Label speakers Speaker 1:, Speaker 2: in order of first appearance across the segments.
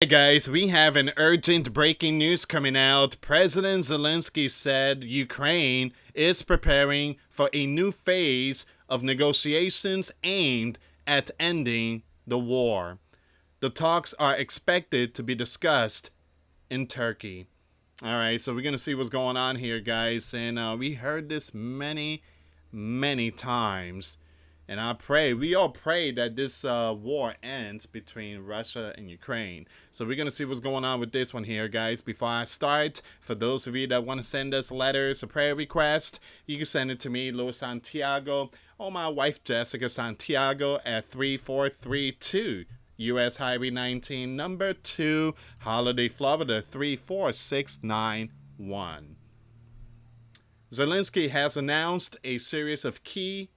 Speaker 1: Hey guys, we have an urgent breaking news coming out. President Zelensky said Ukraine is preparing for a new phase of negotiations aimed at ending the war. The talks are expected to be discussed in Turkey. All right, so we're going to see what's going on here, guys. And we heard this many times. And we all pray that this war ends between Russia and Ukraine. So we're going to see what's going on with this one here, guys. Before I start, for those of you that want to send us letters or prayer requests, you can send it to me, US Santiago, or my wife, Jessica Santiago, at 3432 US Highway 19, number 2, Holiday, Florida, 34691. Zelensky has announced a series of key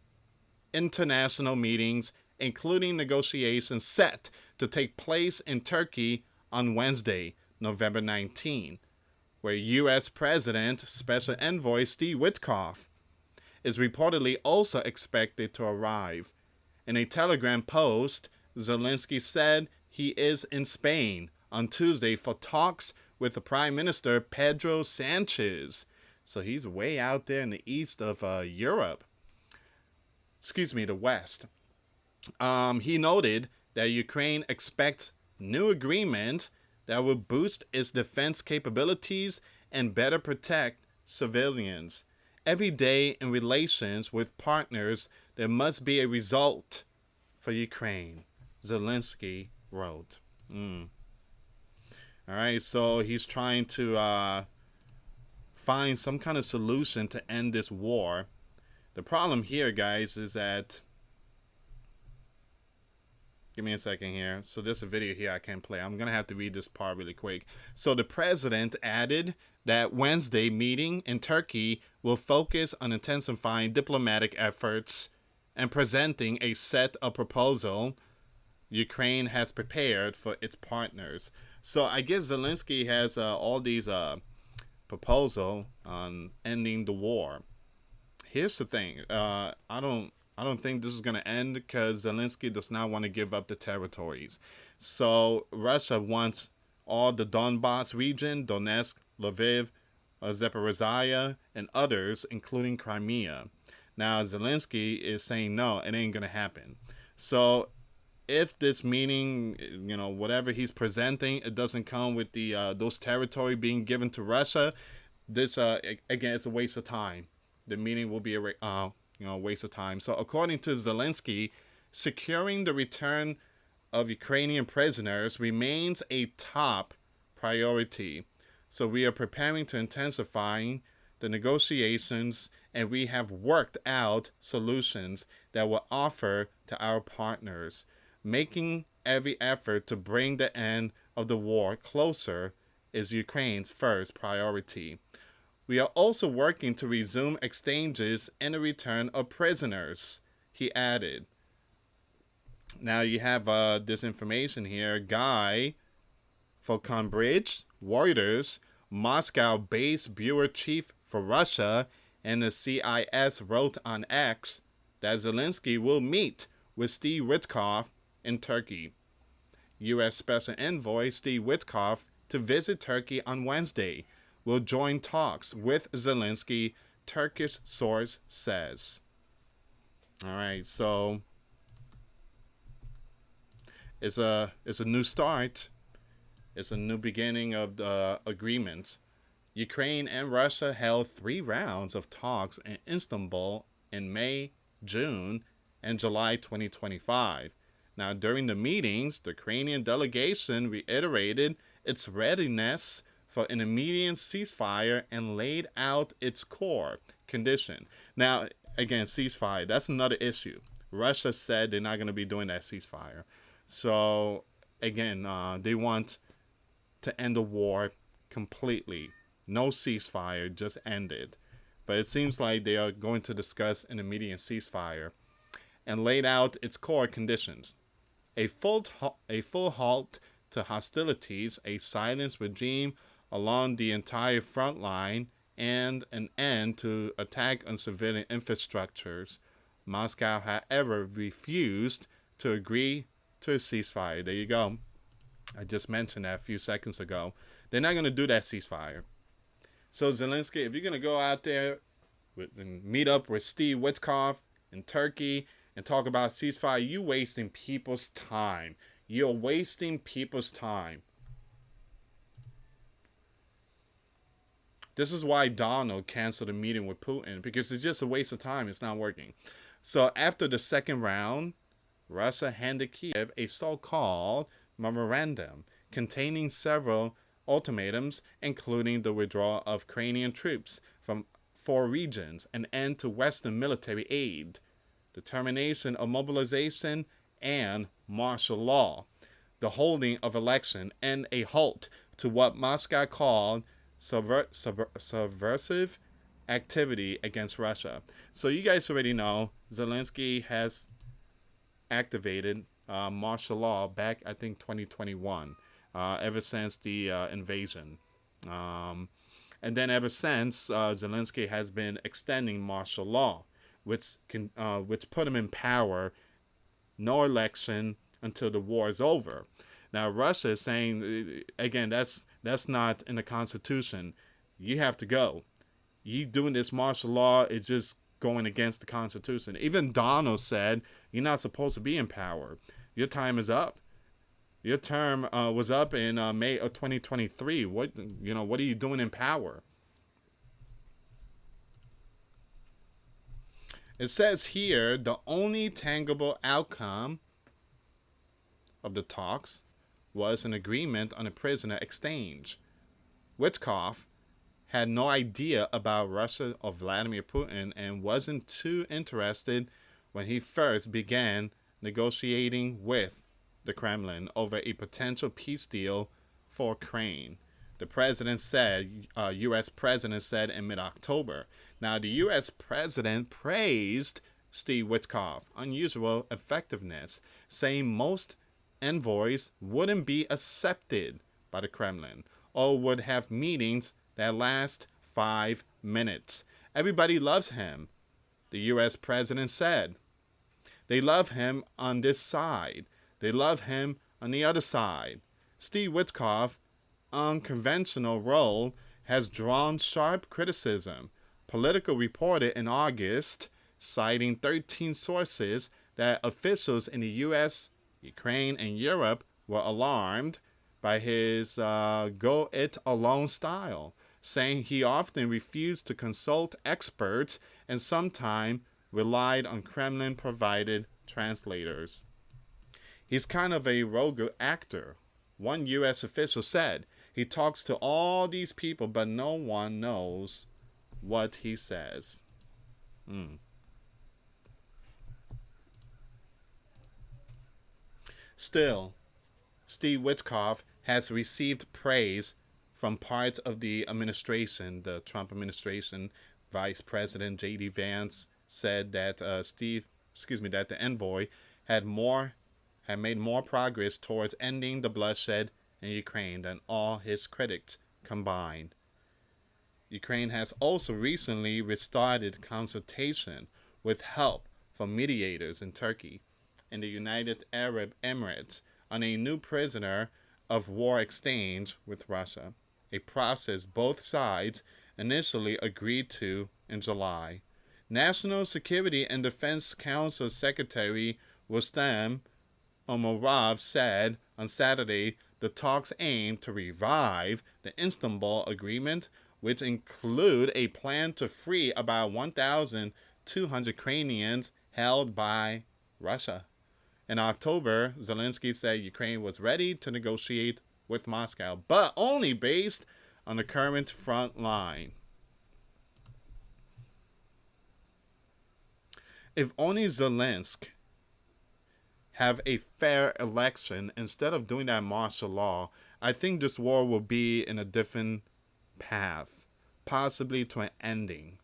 Speaker 1: international meetings, including negotiations set to take place in Turkey on Wednesday, November 19, where U.S. President Special Envoy Steve Witkoff is reportedly also expected to arrive. In a Telegram post, Zelensky said he is in Spain on Tuesday for talks with the Prime Minister Pedro Sanchez. So he's way out there in the east of Europe. The West. He noted that Ukraine expects new agreement that will boost its defense capabilities and better protect civilians. Every day in relations with partners, there must be a result for Ukraine, Zelensky wrote. All right, so he's trying to find some kind of solution to end this war. The problem here, guys, is that... Give me a second here. So there's a video here I can't play. I'm going to have to read this part really quick. So the president added that Wednesday meeting in Turkey will focus on intensifying diplomatic efforts and presenting a set of proposals Ukraine has prepared for its partners. So I guess Zelensky has all these proposals on ending the war. Here's the thing. I don't think this is going to end because Zelensky does not want to give up the territories. So Russia wants all the Donbass region, Donetsk, Lviv, Zaporizhia, and others, including Crimea. Now Zelensky is saying no, it ain't going to happen. So if this meeting, whatever he's presenting, it doesn't come with the those territory being given to Russia, this again, it's a waste of time. The meeting will be a waste of time. So according to Zelensky, securing the return of Ukrainian prisoners remains a top priority. So we are preparing to intensify the negotiations, and we have worked out solutions that will offer to our partners, making every effort to bring the end of the war closer is Ukraine's first priority. We are also working to resume exchanges and the return of prisoners, he added. Now you have this information here. Guy Falconbridge, Reuters, Moscow-based bureau chief for Russia and the CIS wrote on X that Zelensky will meet with Steve Witkoff in Turkey. U.S. Special Envoy Steve Witkoff to visit Turkey on Wednesday will join talks with Zelensky, Turkish source says. All right, so it's a new start. It's a new beginning of the agreement. Ukraine and Russia held 3 rounds of talks in Istanbul in May, June, and July 2025. Now, during the meetings, the Ukrainian delegation reiterated its readiness for an immediate ceasefire and laid out its core condition. Now, again, ceasefire, that's another issue. Russia said they're not going to be doing that ceasefire. So, again, they want to end the war completely. No ceasefire, just end it. But it seems like they are going to discuss an immediate ceasefire and laid out its core conditions. A full halt to hostilities, a silence regime along the entire front line, and an end to attack on civilian infrastructures. Moscow, however, refused to agree to a ceasefire. There you go. I just mentioned that a few seconds ago. They're not going to do that ceasefire. So Zelensky, if you're going to go out there and meet up with Steve Witkoff in Turkey and talk about ceasefire, you wasting people's time. You're wasting people's time. This is why Donald canceled a meeting with Putin, because it's just a waste of time. It's not working. So after the second round, Russia handed Kiev a so-called memorandum containing several ultimatums, including the withdrawal of Ukrainian troops from 4 regions, an end to Western military aid, the termination of mobilization and martial law, the holding of election, and a halt to what Moscow called subversive activity against Russia. So you guys already know Zelensky has activated martial law back, I think, 2021, ever since the invasion. And then ever since, Zelensky has been extending martial law, which put him in power, no election until the war is over. Now Russia is saying, again, that's not in the Constitution. You have to go. You doing this martial law is just going against the Constitution. Even Donald said, you're not supposed to be in power. Your time is up. Your term was up in May of 2023. What are you doing in power? It says here the only tangible outcome of the talks was an agreement on a prisoner exchange. Witkoff had no idea about Russia or Vladimir Putin and wasn't too interested when he first began negotiating with the Kremlin over a potential peace deal for Ukraine. The president said, U.S. president said in mid-October. Now, the U.S. president praised Steve Witkoff's unusual effectiveness, saying most envoys wouldn't be accepted by the Kremlin or would have meetings that last 5 minutes. Everybody loves him, the U.S. president said. They love him on this side. They love him on the other side. Steve Witkoff's unconventional role has drawn sharp criticism. Politico reported in August, citing 13 sources, that officials in the U.S., Ukraine, and Europe were alarmed by his go-it-alone style, saying he often refused to consult experts and sometimes relied on Kremlin-provided translators. He's kind of a rogue actor. One U.S. official said, he talks to all these people, but no one knows what he says. Still, Steve Witkoff has received praise from parts of the administration. The Trump administration, Vice President J.D. Vance said that that the envoy had made more progress towards ending the bloodshed in Ukraine than all his critics combined. Ukraine has also recently restarted consultation with help from mediators in Turkey and the United Arab Emirates on a new prisoner of war exchange with Russia, a process both sides initially agreed to in July. National Security and Defense Council Secretary Rustem Umerov said on Saturday the talks aim to revive the Istanbul Agreement, which include a plan to free about 1,200 Ukrainians held by Russia. In October, Zelensky said Ukraine was ready to negotiate with Moscow, but only based on the current front line. If only Zelensky have a fair election instead of doing that martial law, I think this war will be in a different path, possibly to an ending.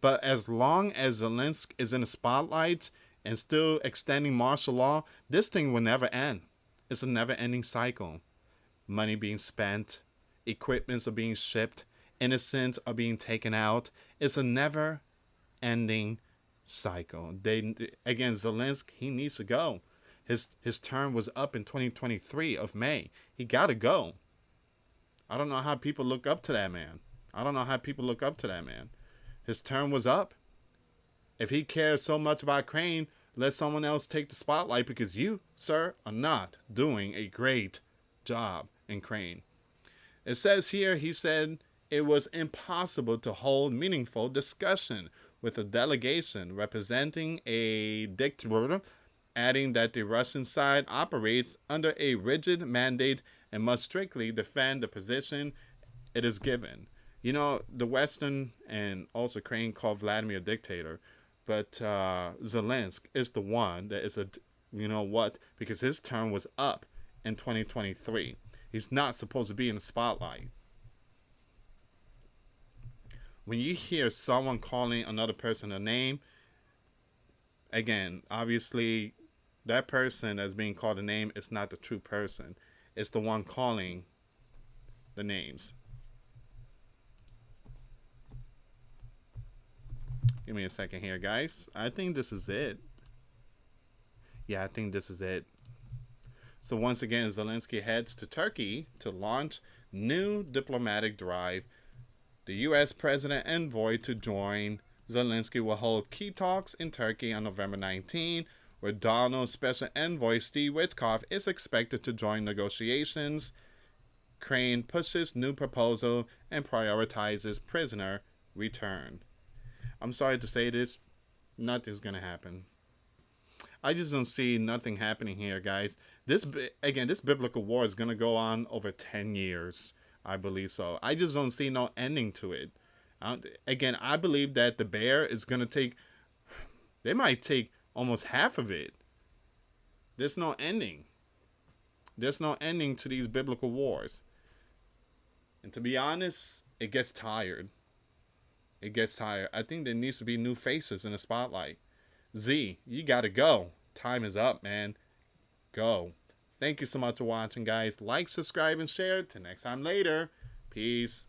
Speaker 1: But as long as Zelensky is in the spotlight and still extending martial law, this thing will never end. It's a never-ending cycle. Money being spent, equipments are being shipped, innocents are being taken out. It's a never-ending cycle. Zelensky, he needs to go. His term was up in 2023 of May. He gotta go. I don't know how people look up to that man. I don't know how people look up to that man. His term was up. If he cares so much about Crane, let someone else take the spotlight, because you, sir, are not doing a great job in Crane. It says here, he said it was impossible to hold meaningful discussion with a delegation representing a dictator, adding that the Russian side operates under a rigid mandate and must strictly defend the position it is given. You know, the Western and also Crane called Vladimir a dictator, but Zelensky is the one that is a, you know what, because his term was up in 2023. He's not supposed to be in the spotlight. When you hear someone calling another person a name, again, obviously, that person that's being called a name is not the true person. It's the one calling the names. Give me a second here, guys. I think this is it. Yeah, I think this is it. So once again, Zelensky heads to Turkey to launch new diplomatic drive. The U.S. President envoy to join Zelensky will hold key talks in Turkey on November 19, where Donald Special Envoy Steve Witkoff is expected to join negotiations. Crane pushes new proposal and prioritizes prisoner return. I'm sorry to say this, nothing's gonna happen. I just don't see nothing happening here, guys. This biblical war is gonna go on over 10 years. I believe so. I just don't see no ending to it. I believe that the bear is gonna take. They might take almost half of it. There's no ending. There's no ending to these biblical wars. And to be honest, it gets tired. It gets tired. I think there needs to be new faces in the spotlight. Z, you gotta go. Time is up, man. Go. Thank you so much for watching, guys. Like, subscribe, and share. Till next time later. Peace.